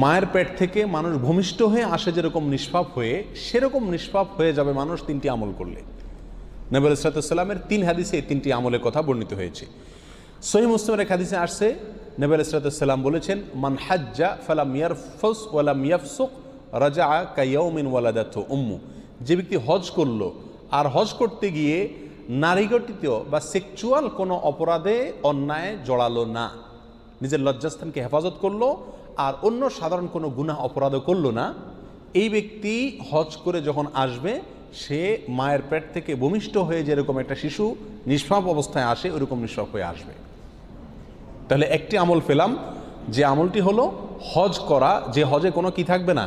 মায়ের পেট থেকে মানুষ ভূমিষ্ঠ হয়ে আসে যেরকম নিষ্পাপ হয়ে, সেরকম নিষ্পাপ হয়ে যাবে মানুষ তিনটি আমল করলে। নবী আলাইহিস সালামের 3 হাদিসে এই 3টি আমলের কথা বর্ণিত হয়েছে। সহিহ মুসলিমের এক হাদিসে আসছে, নবী আলাইহিস সালাম বলেছেন, মান হাজ্জা ফালাম ইয়ারফুস ওয়ালাম ইয়াফসুক রাজাআ কায়াউমিন ওয়ালাদাতহু উম্মু। যে ব্যক্তি হজ করলো আর হজ করতে গিয়ে নারীঘটিত বা সেক্সুয়াল কোনো অপরাধে অন্যায় জড়ালো না, নিজের লজ্জাস্থানকে হেফাজত করলো আর অন্য সাধারণ কোনো গুনাহ অপরাধও করলো না, এই ব্যক্তি হজ করে যখন আসবে সে মায়ের পেট থেকে ভূমিষ্ঠ হয়ে যেরকম একটা শিশু নিষ্পাপ অবস্থায় আসে ওইরকম নিষ্পাপ হয়ে আসবে। তাহলে একটি আমল পেলাম, যে আমলটি হলো হজ করা, যে হজে কোনো কি থাকবে না,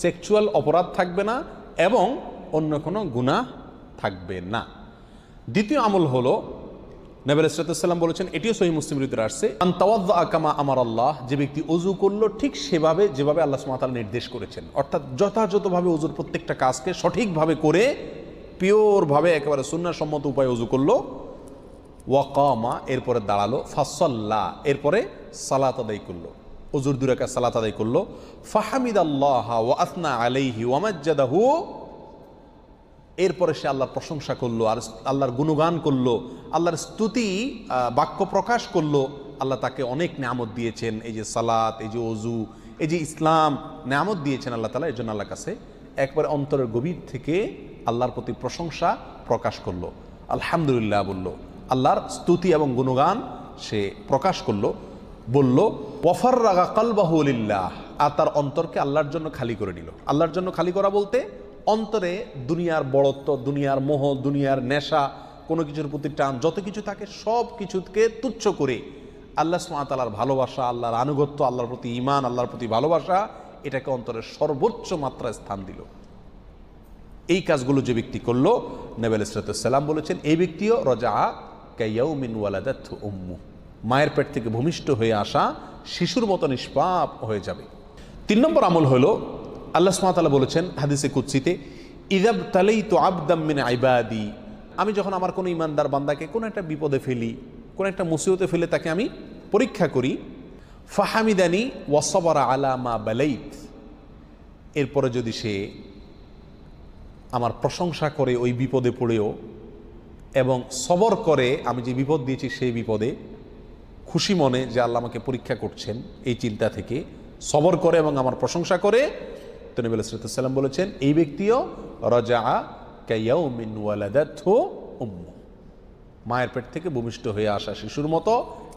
সেক্সুয়াল অপরাধ থাকবে না এবং অন্য কোনো গুনাহ থাকবে না। দ্বিতীয় আমল হলো, নবী আলাইহিস সালাম বলেছেন, এটিও সহিহ মুসলিমের ভিতরে আসছে, আন তাওয়াদ্দা কামা আমার আল্লাহ, যে ব্যক্তি ওযু করলো ঠিক সেভাবে যেভাবে আল্লাহ সুবহানাহু ওয়া তাআলা নির্দেশ করেছেন, অর্থাৎ যথাযথভাবে ওযুর প্রত্যেকটা কাজকে সঠিকভাবে করে পিওরভাবে একেবারে সুন্নাহসম্মত উপায়ে ওযু করলো। ওয়াকামা, এরপরে দাঁড়ালো, ফাসাল্লা, এরপরে সালাত আদায় করলো, ওযুর 2 রাকাত সালাত আদায় করলো। ফাহামিদাল্লাহ ওয়া আসনা আলাইহি ওয়া মাজ্জাদাহু, এরপরে সে আল্লাহর প্রশংসা করলো আর আল্লাহর গুণগান করলো, আল্লাহর স্তুতি বাক্য প্রকাশ করলো। আল্লাহ তাকে অনেক নিয়ামত দিয়েছেন, এই যে সালাত, এই যে ওযু, এই যে ইসলাম, নিয়ামত দিয়েছেন আল্লাহ তাআলা। এর জন্য আল্লাহর কাছে একবার অন্তরের গভীর থেকে আল্লাহর প্রতি প্রশংসা প্রকাশ করলো, আলহামদুলিল্লাহ বলল, আল্লাহর স্তুতি এবং গুণগান সে প্রকাশ করলো, বলল ওয়াফাররাগা কলবাহু লিল্লাহ, আর তার অন্তরকে আল্লাহর জন্য খালি করে নিল। আল্লাহর জন্য খালি করা বলতে অন্তরে দুনিয়ার বড়ত্ব, দুনিয়ার মোহ, দুনিয়ার নেশা, কোনো কিছুর প্রতি টান, যত কিছু থাকে সব কিছুকে তুচ্ছ করে আল্লাহ সুবহানাহু ওয়া তাআলার ভালোবাসা, আল্লাহর আনুগত্য, আল্লাহর প্রতি ঈমান, আল্লাহর প্রতি ভালোবাসা, এটাকে অন্তরের সর্বোচ্চ মাত্রায় স্থান দিল। এই কাজগুলো যে ব্যক্তি করলো, নবী আলাইহিস সালাম বলেছেন, এই ব্যক্তিও রাজাআ কায়াউমিন ওয়ালাদাতহু উম্মু, মায়ের পেট থেকে ভূমিষ্ঠ হয়ে আসা শিশুর মতো নিষ্পাপ হয়ে যাবে। 3 নম্বর আমল হলো, আল্লাহ সুবহানাহু ওয়া তাআলা বলেছেন হাদিসে কুদসিতে, ইযাবতালাইতু আবদাম মিন ইবাদি, আমি যখন আমার কোনো ইমানদার বান্দাকে কোনো একটা বিপদে ফেলি, কোনো একটা মুসিবতে ফেলে তাকে আমি পরীক্ষা করি, ফাহামিদানি ওয়া সাবারা আলা মা বালাইত, এরপরে যদি সে আমার প্রশংসা করে ওই বিপদে পড়েও এবং সবর করে, আমি যে বিপদ দিয়েছি সেই বিপদে খুশি মনে যে আল্লাহ আমাকে পরীক্ষা করছেন, এই চিন্তা থেকে সবর করে এবং আমার প্রশংসা করে, তো নবী আলাইহিস সালাম বলেছেন, এই ব্যক্তিও রাজাআ কায়াউমিন ওয়ালাদাতহু উম্মু, মায়ের পেট থেকে ভূমিষ্ঠ হয়ে আসা শিশুর মতো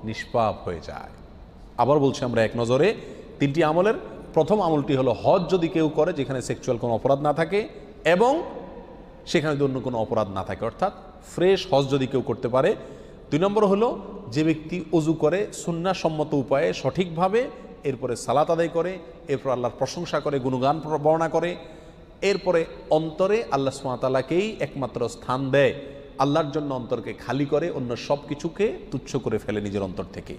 নিষ্পাপ হয়ে যায়। আবার বলছি আমরা এক নজরে 3টি আমলের প্রথম আমলটি হলো হজ যদি কেউ করে যেখানে সেক্সুয়াল কোনো অপরাধ না থাকে এবং সেখানে যদি অন্য কোনো অপরাধ না থাকে, অর্থাৎ ফ্রেশ হজ যদি কেউ করতে পারে। 2 নম্বর হলো যে ব্যক্তি ওযু করে সুন্নাহসম্মত উপায়ে সঠিকভাবে, এরপরে সালাত আদায় করে, এরপর আল্লাহর প্রশংসা করে, গুণগান বর্ণনা করে, এরপরে অন্তরে আল্লাহ সুবহানাহু ওয়া তাআলাকেই একমাত্র স্থান দেয়, আল্লাহর জন্য অন্তরকে খালি করে, অন্য সব কিছুকে তুচ্ছ করে ফেলে নিজের অন্তর থেকে,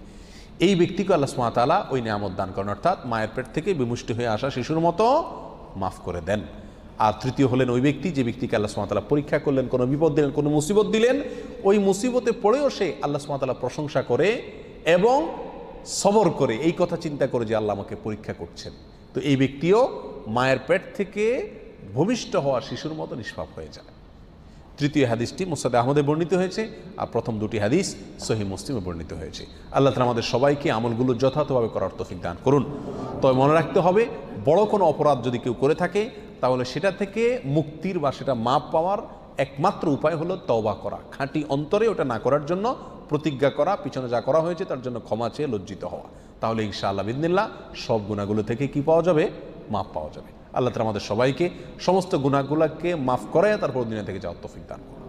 এই ব্যক্তিকে আল্লাহ সুবহানাহু ওয়া তাআলা ওই নিয়ামত দান করেন, অর্থাৎ মায়ের পেট থেকে বিমুষ্টি হয়ে আসা শিশুর মতো মাফ করে দেন। আর তৃতীয় হলেন ওই ব্যক্তি যে ব্যক্তিকে আল্লাহ সুবহানাহু ওয়া তাআলা পরীক্ষা করলেন, কোনো বিপদ দিলেন, কোনো মুসিবত দিলেন, ওই মুসিবতে পড়েও সে আল্লাহ সুবহানাহু ওয়া তাআলা প্রশংসা করে এবং সবর করে, এই কথা চিন্তা করে যে আল্লাহ আমাকে পরীক্ষা করছেন, তো এই ব্যক্তিও মায়ের পেট থেকে ভূমিষ্ঠ হওয়া শিশুর মতো নিষ্পাপ হয়ে যায়। তৃতীয় হাদিসটি মুসনাদ আহমদে বর্ণিত হয়েছে আর প্রথম 2টি হাদিস সহিহ মুসলিমে বর্ণিত হয়েছে। আল্লাহ তাআলা আমাদের সবাইকে আমলগুলো যথাযথভাবে করার তৌফিক দান করুন। তবে মনে রাখতে হবে, বড় কোনো অপরাধ যদি কেউ করে থাকে তাহলে সেটা থেকে মুক্তির বা সেটা মাপ পাওয়ার একমাত্র উপায় হলো তওবা করা, খাঁটি অন্তরে ওটা না করার জন্য প্রতিজ্ঞা করা, পিছনে যা করা হয়েছে তার জন্য ক্ষমা চেয়ে লজ্জিত হওয়া, তাহলে ইনশাআল্লাহ বিইذনিল্লাহ সব গুনাহগুলো থেকে কি পাওয়া যাবে, মাপ পাওয়া যাবে। আল্লাহ তাআলা আমাদের সবাইকে সমস্ত গুনাহগুলোকে মাফ করে তারপর দুনিয়া থেকে যাওয়ার তৌফিক দান করুন।